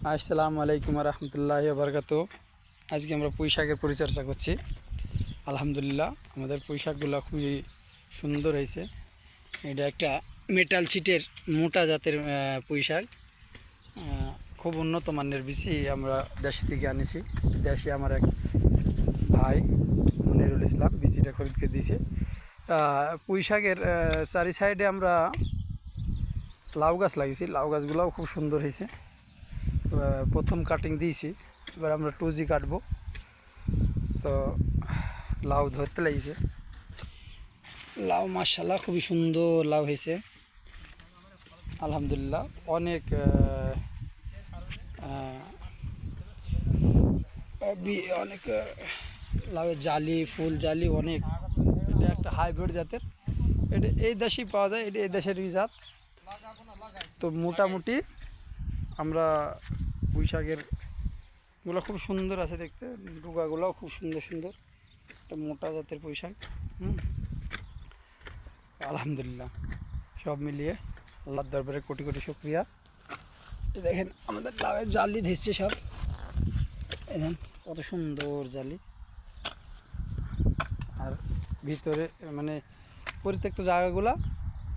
আসসালামু আলাইকুম রহমতুল্লাহি বারকাতু। আজকে আমরা পুঁই শাকের পরিচর্যা করছি। আলহামদুলিল্লাহ আমাদের পুঁই শাকগুলো খুবই সুন্দর হয়েছে। এটা একটা মেটাল সিটের মোটা জাতের পুঁই শাক, খুব উন্নত মানের বীজই আমরা দেশি থেকে আনিছি। দেশে আমার এক ভাই মনিরুল ইসলাম বীজটা খরিদ করে দিয়েছে। পুঁই শাকের চারি সাইডে আমরা লাউ গাছ লাগিয়েছি, লাউ গাছগুলোও খুব সুন্দর হয়েছে। প্রথম কাটিং দিয়েছি, এবার আমরা 2G কাটবো। তো লাউ ধরতে লাগিয়েছে, লাউ মাশাআল্লাহ খুবই সুন্দর লাউ হয়েছে আলহামদুলিল্লাহ। অনেক অনেক লাউয়ের জালি, ফুল জালি অনেক। এটা একটা হাইব্রিড জাতের, এটা এই দেশেই পাওয়া যায়, এটা এই দেশেরই জাত। তো মোটামুটি আমরা পুঁই শাকের গুলো খুব সুন্দর আছে দেখতে, ডুগাগুলোও খুব সুন্দর সুন্দর। একটা মোটা জাতের পুঁই শাক। আলহামদুলিল্লাহ সব মিলিয়ে আল্লাহর দরবারে কোটি কোটি শুকরিয়া। দেখেন আমাদের লাউয়ের জালি ধরছে সব, দেখেন কত সুন্দর জালি। আর ভিতরে মানে পরিত্যক্ত জায়গাগুলা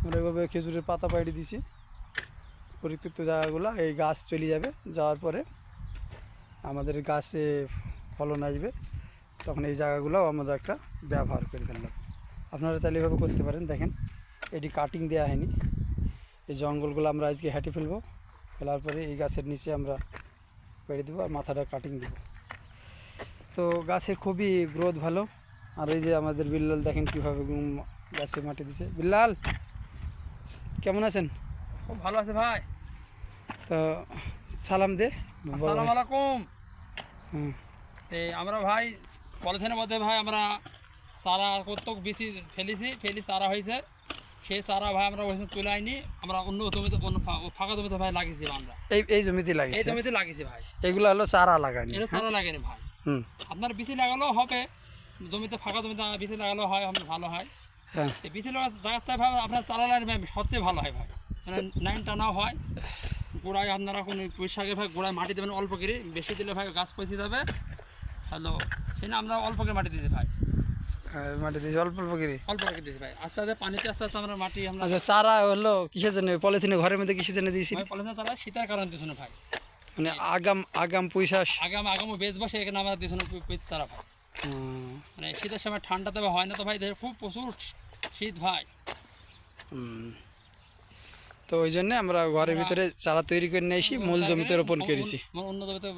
আমরা এভাবে খেজুরের পাতা পাইড়ে দিছি। পরিত্যক্ত জায়গাগুলো এই গাছ চলে যাবে, যাওয়ার পরে আমাদের গাছে ফলন আসবে, তখন এই জায়গাগুলোও আমরা একটা ব্যবহার করে ফেললাম। আপনারা চাইলে এভাবে করতে পারেন। দেখেন এটি কাটিং দেওয়া হয়নি, এই জঙ্গলগুলো আমরা আজকে হেঁটে ফেলবো, ফেলার পরে এই গাছের নিচে আমরা পেড়ে দেবো আর মাথাটা কাটিং দেবো। তো গাছের খুবই গ্রোথ ভালো। আর এই যে আমাদের বিল্লাল দেখেন কীভাবে গাছে মাটি দিছে। বিল্লাল কেমন আছেন? খুব ভালো আছে ভাই। তো সালাম দে। আসসালামু আলাইকুম। হুম, আমরা ভাই পলিথিনের মধ্যে ভাই আমরা চারা কতক বেশি ফেলি চারা হয়েছে, সেই চারা ভাই আমরা ওই তুলে আইনি আমরা অন্য জমিতে, অন্য ফাঁকা জমিতে ভাই লাগিয়েছি। আমরা এই জমিতে এই লাগিয়েছে, জমিতে লাগিয়েছি ভাই। এগুলো হলো চারা লাগানি। এটা চারা লাগেনি ভাই। আপনার বিচি লাগালেও হবে, জমিতে ফাঁকা জমিতে বিচি লাগালেও হয়, আপনার ভালো হয়। হ্যাঁ, বিচি লাগাতে ভাই আপনার চারা লাগালে ভাই সবচেয়ে ভালো হয় ভাই, মানে লাইন টানাও হয়। গোড়ায় আপনারা কোনো পুঁই শাকে ভাই গোড়ায় মাটি দেবেন অল্প করে, বেশি দিলে ভাই গাছ পচে যাবে। হ্যালো, সেই না আমরা অল্প করে মাটি দিয়েছি ভাই, মাটি দিয়েছি অল্প অল্প করে, অল্প করে দিয়েছি ভাই। আস্তে আস্তে পানিতে আস্তে আস্তে আমরা মাটি আমরা। আচ্ছা চারা হলো কিসের জন্য পলিথিনে ঘরের মধ্যে কিসের জন্য দিয়েছি? ভাই পলিথিন চারা শীতের কারণে দিয়েছি না ভাই, মানে আগাম পুঁই শাক আগামী বেচবো সেখানে আমরা দিয়েছি না পুঁই চারা ভাই। মানে শীতের সময় ঠান্ডাতে হয় না তো ভাই, দেখে খুব প্রচুর শীত ভাই। তো ওই জন্য আমরা ঘরের ভিতরে চারা তৈরি করে নিয়ে এসে মূল জমিতে রোপণ করেছি। অন্য জমিতে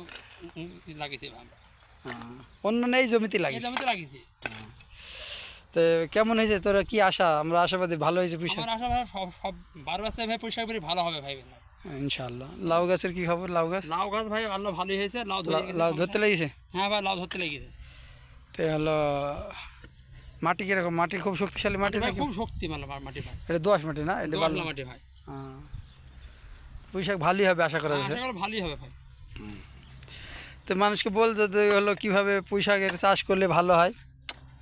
লাগিয়েছি আমরা, অন্য নেই জমিতে লাগিয়েছি, জমিতে লাগিয়েছি। তো কেমন হয়েছে তোরা কি আশা? আমরা আশাবাদী ভালো হয়েছে পুঁই শাক। আমার আশা ভাই সব 12 বছর ভাই পুঁই শাক ভালো হবে ভাই। ইনশাআল্লাহ। লাউ গাছের কি খবর? লাউ গাছ ভাই আল্লাহ ভালোই হয়েছে, লাউ ধরতে লেগেছে। হ্যাঁ ভাই লাউ ধরতে লেগেছে। তো হলো মাটি কিরকম? মাটি খুব শক্তিশালী মাটি ভাই, নাকি? খুব শক্তি মাটি ভাই, এটা দোআঁশ মাটি না, এটা বালু মাটি ভাই। পুঁই শাক ভালোই হবে আশা করা যাচ্ছে। ভালোই হবে ভাই। তো মানুষকে বলতে হলো কিভাবে পুঁই শাকের চাষ করলে ভালো হয়,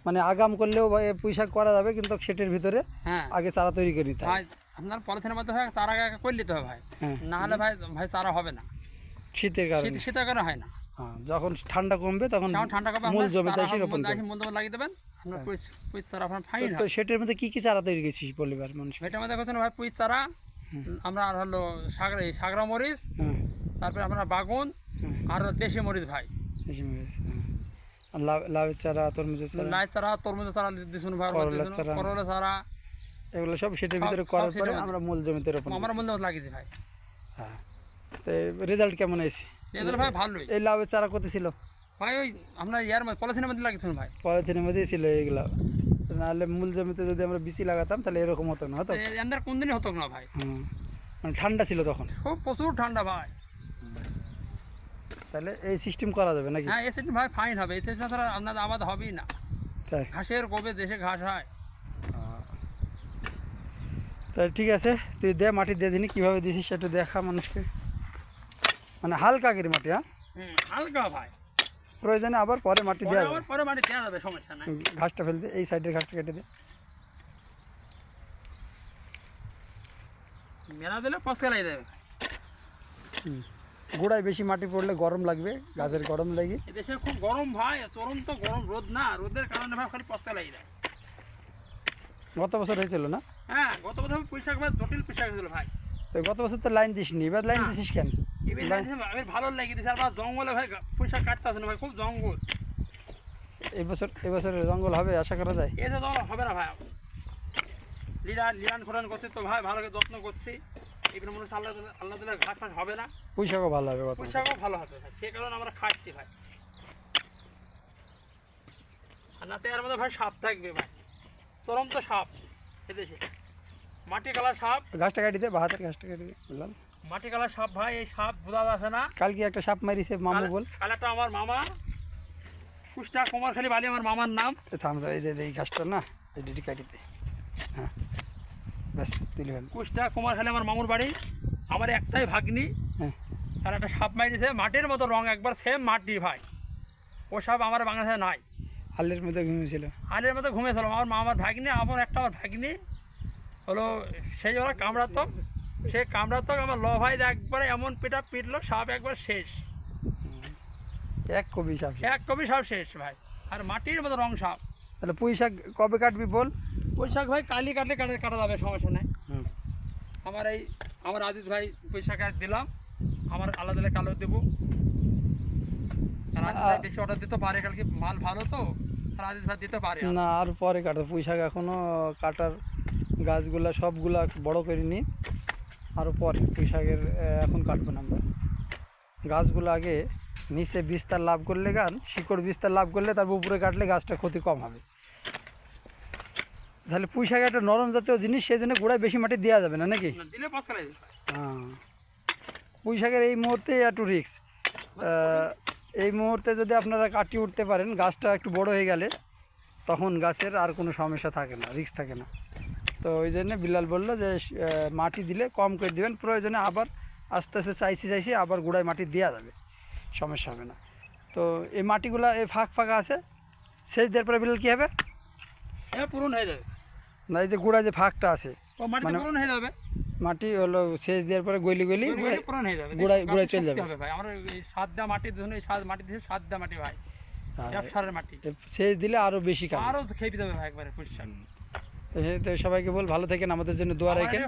মানে আগাম করলেও পুঁই শাক করা যাবে, কিন্তু সেটের ভিতরে আগে চারা তৈরি করে নিতে হয়। আপনার পলিথিনের মধ্যে ভাই চারা করে নিতে হবে ভাই, না হলে ভাই চারা হবে না। শীতের কারণে, শীতের কারণে হয় না। যখন ঠান্ডা কমবে তখন মূল জমিতে এসে রোপণ করবেন। মূল জমি লাগিয়ে দেবেন আপনার পুঁই চারা আপনার ফাইন। তো সেটের মধ্যে কি কি চারা তৈরি করেছিস বলবার মানুষ? এটার মধ্যে করছেন ভাই পুঁই চারা, আমরা হলো সাগরা মরিচ, তারপরে আপনার বাগুন আর দেশি মরিচ ভাই। দেশি মরিচ, লাউয়ের চারা, তরমুজের চারা, তরমুজের চারা দিয়েছেন ভাই, করলা চারা, এগুলো সব সেটের ভিতরে করার পরে আমরা মূল জমিতে রোপণ আমরা মূল জমিতে লাগিয়েছি ভাই। হ্যাঁ, তো রেজাল্ট কেমন হয়েছে? রেজাল্ট ভাই ভালোই। এই লাউয়ের চারা কত ছিল ভাই? ওই আপনার পলিথিনের মধ্যে লাগিয়েছেন ভাই, পলিথিনের মধ্যেই ছিল এইগুলো। নাহলে মূল জমিতে যদি আমরা বিচি লাগাতাম তাহলে এরকম হতো না, হতো কোনদিনই হতো না ভাই। মানে ঠান্ডা ছিল তখন, খুব প্রচুর ঠান্ডা ভাই। তাহলে এই সিস্টেম করা যাবে নাকি? হ্যাঁ, এই সিস্টেম ভাই ফাইন হবে। এই সিস্টেম ছাড়া আপনার আবাদ হবেই না। তাই ঘাসের কবে দেশে ঘাস হয়। তাই ঠিক আছে, তুই দে মাটি দিয়ে দিনি, কীভাবে দিছিস সেটা দেখা মানুষকে, মানে হালকা করে মাটি। হালকা ভাই, প্রয়োজনে আবার পরে মাটি দেওয়া যাবে, পরে মাটি দেওয়া যাবে, সমস্যা নাই। ঘাসটা ফেলতে এই সাইডের ঘাসটা কেটে দে। মেলা দিলে পচকা লাগিয়ে দেবে। গোড়ায় বেশি মাটি পড়লে গরম লাগবে, গাছের গরম লাগে। এদেশে খুব গরম ভাই, চরন্ত গরম, রোদ না, রোদের কারণে ভাই খালি পস্তা লাগিয়ে দেয়। গত বছর হয়েছিল না? হ্যাঁ, গত বছর পুঁইশাক ভাই জটিল পুঁইশাক হয়েছিল ভাই। তো গত বছর তো লাইন দিসনি, এবার লাইন না। দিছিস কেন? আমি ভালো লাগিয়ে দিয়েছি, আর জঙ্গলে ভাই পুঁইশাক কাটতে আসে না ভাই, খুব জঙ্গল। এবছর জঙ্গল হবে আশা করা যায়? এতে তো হবে না ভাই। লিরান ফোরান করছি তো ভাই, ভালো করে যত্ন করছি। এগুলো মনে হচ্ছে আল্লাহ দিলে ঘাস ফাস হবে না, পুঁইশাকও ভালো হবে গত বছর। পুঁইশাকও ভালো হবে ভাই, সে কারণে আমরা খাটছি ভাই। আর নাতে এর মধ্যে ভাই সাপ থাকবে ভাই, চরন্ত সাপ এদেশে, মাটি কালার সাপ। গাছটা কাটি দে, বাহাতের গাছটা কাটি দে, বললাম। মাটি কালার সাপ ভাই, এই সাপ বোঝা যাচ্ছে না। কালকে একটা সাপ মারিছে মামু বল। কালারটা আমার মামা কুষ্টা কুমারখালী বালি আমার মামার নাম। থাম যা, এই গাছটা না, এই ডিটি কাটি দে। হ্যাঁ ব্যাস দিলি ভালো। কুষ্টা কুমারখালী আমার মামুর বাড়ি। আমার একটাই ভাগ্নি, হ্যাঁ আর একটা সাপ মারিছে, মাটির মতো রং, একবার সেম মাটি ভাই। ও সাপ আমার বাংলাদেশে নাই। হালের মধ্যে ঘুমিয়েছিল। হালের মতো ঘুমিয়েছিল আমার মামার ভাগ্নি, আমার একটা আমার ভাগ্নি হলো, সেই ওরা কামড়াতো, সে কামড়াতো, আমার ল ভাই একবারে এমন পেটা পিটলো, সাপ একবার শেষ, এক কবি সাপ। এক কবি সাপ শেষ ভাই। আর মাটির মতো রং সাপ। তাহলে পুঁইশাক কবে কাটবি বল? পুঁইশাক ভাই কালি কাটলে কাটা যাবে, সমস্যা নেই। হুম। আমার আজিজ ভাই পুঁইশাক দিলাম, আমার আলাদা দিলে কালো দেবো। আর আজিজ ভাই বেশি অর্ডার দিতে পারে, কালকে মাল ভালো তো, আর আজিজ ভাই দিতে পারে। না আর পরে কাটবো পুঁইশাক, এখনও কাটার গাছগুলা সবগুলা বড় করিনি, আরও পরে পুঁইশাকের এখন কাটবো না আমরা। গাছগুলো আগে নিচে বিস্তার লাভ করলে, শিকড় বিস্তার লাভ করলে তারপর উপরে কাটলে গাছটা ক্ষতি কম হবে। তাহলে পুঁইশাক একটা নরম জাতীয় জিনিস, সেই জন্য গোড়ায় বেশি মাটি দেওয়া যাবে না নাকি? দিলে পাঁচ কালাই দিতে হয়। হ্যাঁ, পুঁইশাকের এই মুহূর্তে একটু রিস্ক। এই মুহূর্তে যদি আপনারা কাটিয়ে উঠতে পারেন, গাছটা একটু বড় হয়ে গেলে তখন গাছের আর কোনো সমস্যা থাকে না, রিস্ক থাকে না। তো ওই জন্য বিল্লাল বললো যে মাটি দিলে কম করে দেবেন, প্রয়োজনে আবার আস্তে আস্তে চাইছি আবার গোড়ায় মাটি দেওয়া যাবে, সমস্যা হবে না। তো এই মাটিগুলা এই ফাঁকা আছে, সেচ দেওয়ার পরে বিল্লাল কী হবে? হ্যাঁ, পূরণ হয়ে যাবে। না, এই যে গোড়ায় যে ফাঁকটা আছে, ও মাটি পূরণ হয়ে যাবে, মাটি হলো সেচ দেওয়ার পরে গলি পূরণ হয়ে যাবে, গোড়ায় চলে যাবে ভাই। আমরা এই সাত দা মাটির জন্য, এই মাটি দিয়েছে সাত দা মাটি ভাই, সারের মাটি। সেচ দিলে আরও বেশি কাজ, আরও খেয়ে যাবে ভাই একবারে পুঁইশাক। তো সবাইকে বল ভালো থাকেন, আমাদের জন্য দোয়া রাখেন।